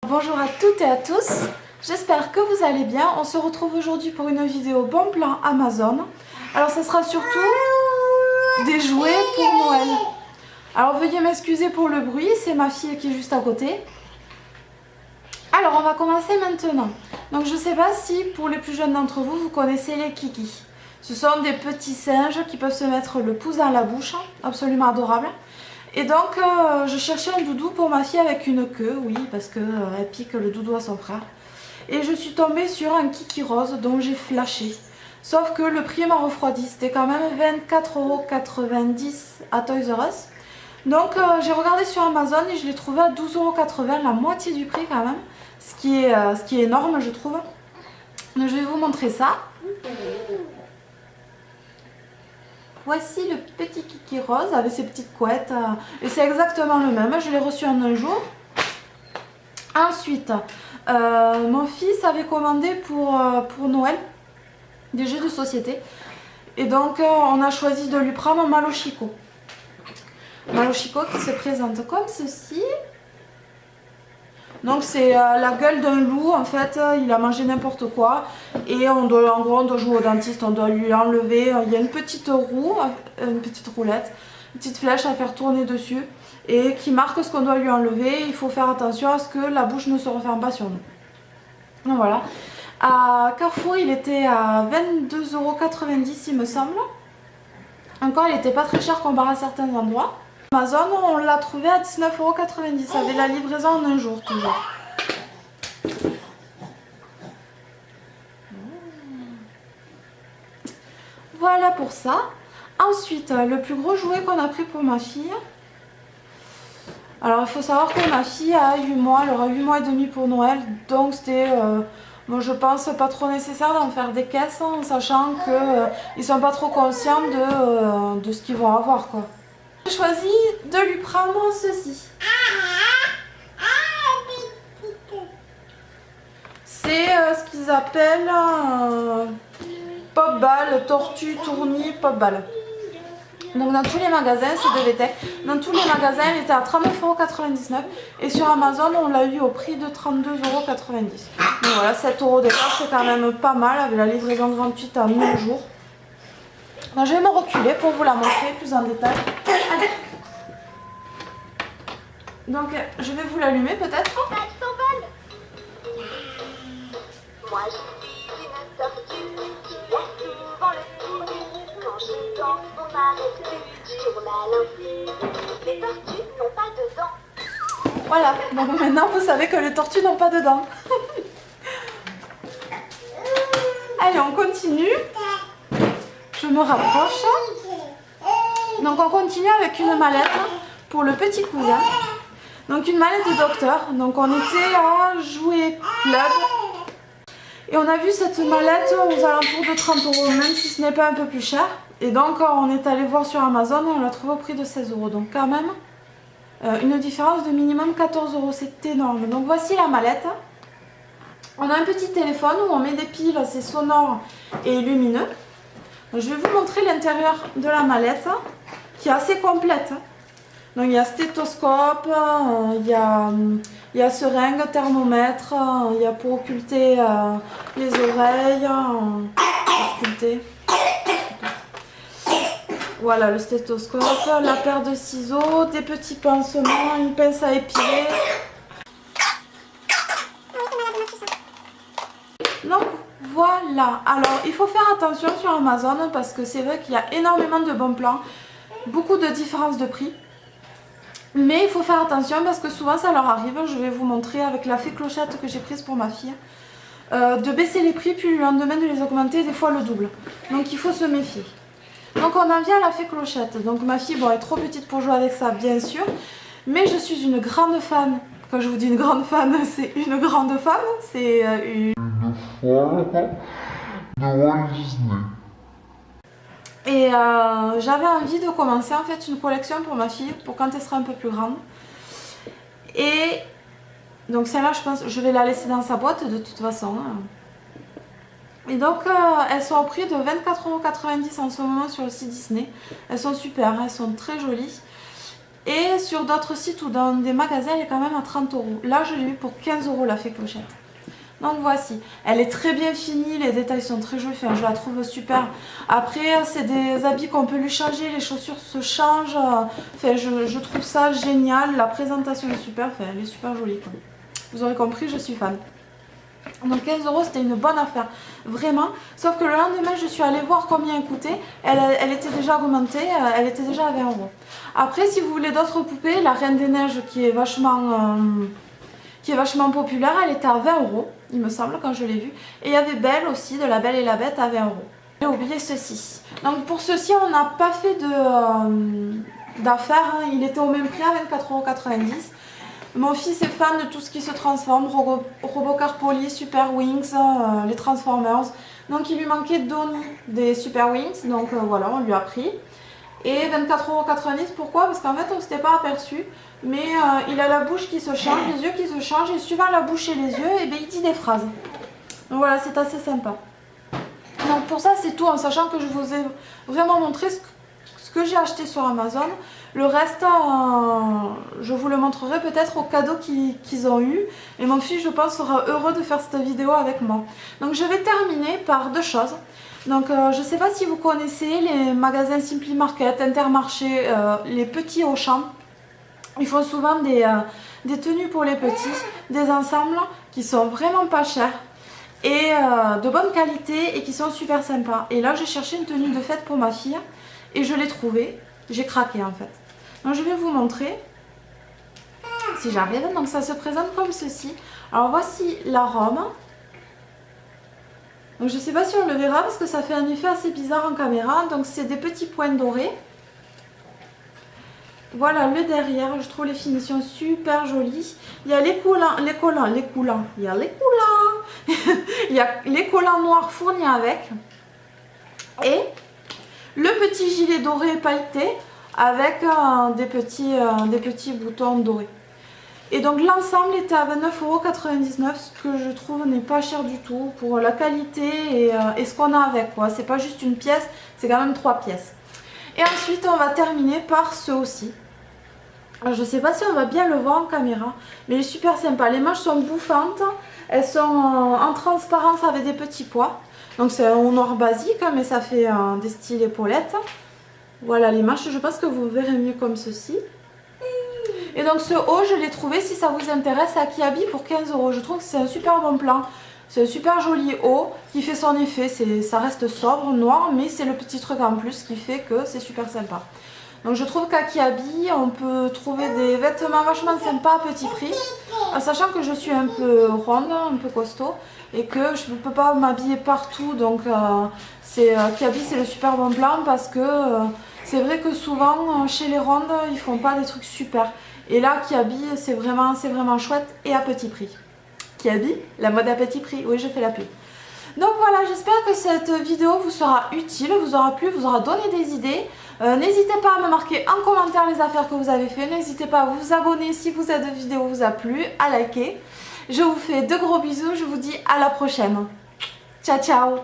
Bonjour à toutes et à tous, j'espère que vous allez bien. On se retrouve aujourd'hui pour une vidéo bon plan Amazon. Alors ça sera surtout des jouets pour Noël. Alors veuillez m'excuser pour le bruit, c'est ma fille qui est juste à côté. Alors on va commencer maintenant. Donc je ne sais pas si pour les plus jeunes d'entre vous, vous connaissez les kikis. Ce sont des petits singes qui peuvent se mettre le pouce dans la bouche, absolument adorables. Et donc je cherchais un doudou pour ma fille avec une queue, oui, parce qu'elle pique le doudou à son frère. Et je suis tombée sur un kiki rose dont j'ai flashé. Sauf que le prix m'a refroidi, c'était quand même 24,90 € à Toys R Us. Donc j'ai regardé sur Amazon et je l'ai trouvé à 12,80 €, la moitié du prix quand même. Ce qui est énorme je trouve. Donc je vais vous montrer ça. Voici le petit kiki rose avec ses petites couettes. Et c'est exactement le même, je l'ai reçu en un jour. Ensuite, mon fils avait commandé pour Noël des jeux de société. Et donc on a choisi de lui prendre Malochico. Malochico qui se présente comme ceci. Donc c'est la gueule d'un loup, en fait, il a mangé n'importe quoi et en gros on doit jouer au dentiste, on doit lui enlever, il y a une petite roue, une petite roulette, une petite flèche à faire tourner dessus et qui marque ce qu'on doit lui enlever. Il faut faire attention à ce que la bouche ne se referme pas sur nous. Donc voilà, à Carrefour il était à 22,90 € il me semble. Encore il n'était pas très cher comparé à certains endroits. Amazon, on l'a trouvé à 19,90 € avec la livraison en un jour toujours. Voilà pour ça. Ensuite, le plus gros jouet qu'on a pris pour ma fille. Alors il faut savoir que ma fille a 8 mois, elle aura 8 mois et demi pour Noël. Donc c'était, bon, je pense, pas trop nécessaire d'en faire des caisses, en sachant qu'ils ne sont pas trop conscients de ce qu'ils vont avoir, quoi. J'ai choisi de lui prendre ceci. C'est ce qu'ils appellent pop ball, tortue, tournis, pop ball. Donc dans tous les magasins, c'est de VTech. Dans tous les magasins, il était à 39,99 € et sur Amazon, on l'a eu au prix de 32,90 €. Donc voilà, 7 € d'écart, c'est quand même pas mal avec la livraison gratuite en 1 jour. Donc, je vais me reculer pour vous la montrer plus en détail. Allez. Donc je vais vous l'allumer peut-être. Moi je suis une tortue qui a souvent le sourire. Quand je danse, on m'arrête sur la langue. Les tortues n'ont pas de dents. Voilà, donc maintenant vous savez que les tortues n'ont pas de dents. Allez, on continue. Je me rapproche. Donc on continue avec une mallette pour le petit cousin. Donc une mallette de docteur. Donc on était à Jouet Club. Et on a vu cette mallette aux alentours de 30 €, même si ce n'est pas un peu plus cher. Et donc on est allé voir sur Amazon et on l'a trouvé au prix de 16 €. Donc quand même une différence de minimum 14 €. C'est énorme. Donc voici la mallette. On a un petit téléphone où on met des piles, c'est sonore et lumineux. Je vais vous montrer l'intérieur de la mallette qui est assez complète. Donc il y a stéthoscope, il y a seringue, thermomètre, il y a pour occulter les oreilles, occulter. Voilà le stéthoscope, la paire de ciseaux, des petits pansements, une pince à épiler. Donc voilà, alors il faut faire attention sur Amazon parce que c'est vrai qu'il y a énormément de bons plans, beaucoup de différences de prix. Mais il faut faire attention parce que souvent ça leur arrive, je vais vous montrer avec la fée clochette que j'ai prise pour ma fille, de baisser les prix puis le lendemain de les augmenter des fois le double. Donc il faut se méfier. Donc on en vient à la fée clochette. Donc ma fille bon, est trop petite pour jouer avec ça bien sûr, mais je suis une grande fan. Quand je vous dis une grande fan, c'est une grande fan, c'est une fan de Walt Disney. Et j'avais envie de commencer en fait une collection pour ma fille, pour quand elle sera un peu plus grande. Et donc celle-là, je pense je vais la laisser dans sa boîte de toute façon. Et donc elles sont au prix de 24,90 € en ce moment sur le site Disney. Elles sont super, elles sont très jolies. Et sur d'autres sites ou dans des magasins, elle est quand même à 30 €. Là, je l'ai eu pour 15 € la fée Clochette. Donc voici, elle est très bien finie, les détails sont très jolis, enfin, je la trouve super. Après, c'est des habits qu'on peut lui changer, les chaussures se changent. Enfin, je trouve ça génial, la présentation est super, enfin, elle est super jolie, quoi. Vous aurez compris, je suis fan. Donc 15 €, c'était une bonne affaire, vraiment. Sauf que le lendemain, je suis allée voir combien elle coûtait. Elle était déjà augmentée, elle était déjà à 20 €. Après, si vous voulez d'autres poupées, la Reine des Neiges qui est vachement populaire, elle était à 20 €, il me semble, quand je l'ai vue. Et il y avait Belle aussi, de La Belle et la Bête à 20 €. J'ai oublié ceci. Donc pour ceci, on n'a pas fait d'affaires, hein. Il était au même prix à 24,90 €. Mon fils est fan de tout ce qui se transforme, Robocar Poly, Super Wings, les Transformers. Donc il lui manquait Donnie des Super Wings, donc voilà, on lui a pris. Et 24,90 €, pourquoi? Parce qu'en fait on ne s'était pas aperçu, mais il a la bouche qui se change, les yeux qui se changent, et suivant la bouche et les yeux, et bien, il dit des phrases. Donc voilà, c'est assez sympa. Donc pour ça c'est tout, en sachant que je vous ai vraiment montré ce que j'ai acheté sur Amazon. Le reste, je vous le montrerai peut-être au cadeau qu'ils ont eu. Et mon fils, je pense, sera heureux de faire cette vidéo avec moi. Donc je vais terminer par deux choses. Donc je ne sais pas si vous connaissez les magasins Simply Market, Intermarché, les petits Auchan. Ils font souvent des tenues pour les petits, des ensembles qui sont vraiment pas chers et de bonne qualité et qui sont super sympas. Et là, j'ai cherché une tenue de fête pour ma fille et je l'ai trouvée. J'ai craqué en fait. Donc je vais vous montrer si j'arrive. Donc ça se présente comme ceci. Alors voici la robe. Donc je ne sais pas si on le verra parce que ça fait un effet assez bizarre en caméra. Donc c'est des petits points dorés. Voilà le derrière, je trouve les finitions super jolies. Il y a les collants, il y a les collants. Il y a les collants noirs fournis avec. Et le petit gilet doré pailleté avec des petits boutons dorés. Et donc l'ensemble était à 29,99 €, ce que je trouve n'est pas cher du tout pour la qualité et ce qu'on a avec, quoi. C'est pas juste une pièce, c'est quand même 3 pièces. Et ensuite on va terminer par ce aussi. Alors, je sais pas si on va bien le voir en caméra, mais il est super sympa. Les manches sont bouffantes, elles sont en transparence avec des petits pois. Donc c'est un noir basique, mais ça fait des styles épaulettes. Voilà les manches, je pense que vous verrez mieux comme ceci. Et donc ce haut, je l'ai trouvé, si ça vous intéresse, à Kiabi pour 15 €. Je trouve que c'est un super bon plan. C'est un super joli haut qui fait son effet. Ça reste sobre, noir, mais c'est le petit truc en plus qui fait que c'est super sympa. Donc je trouve qu'à Kiabi, on peut trouver des vêtements vachement sympas à petit prix. Sachant que je suis un peu ronde, un peu costaud, et que je ne peux pas m'habiller partout. Donc Kiabi, c'est le super bon plan parce que c'est vrai que souvent, chez les rondes, ils font pas des trucs super. Et là, Kiabi, c'est vraiment chouette et à petit prix. Kiabi, la mode à petit prix. Oui, je fais la pub. Donc voilà, j'espère que cette vidéo vous sera utile, vous aura plu, vous aura donné des idées. N'hésitez pas à me marquer en commentaire les affaires que vous avez fait. N'hésitez pas à vous abonner si cette vidéo vous a plu, à liker. Je vous fais de gros bisous, je vous dis à la prochaine. Ciao, ciao!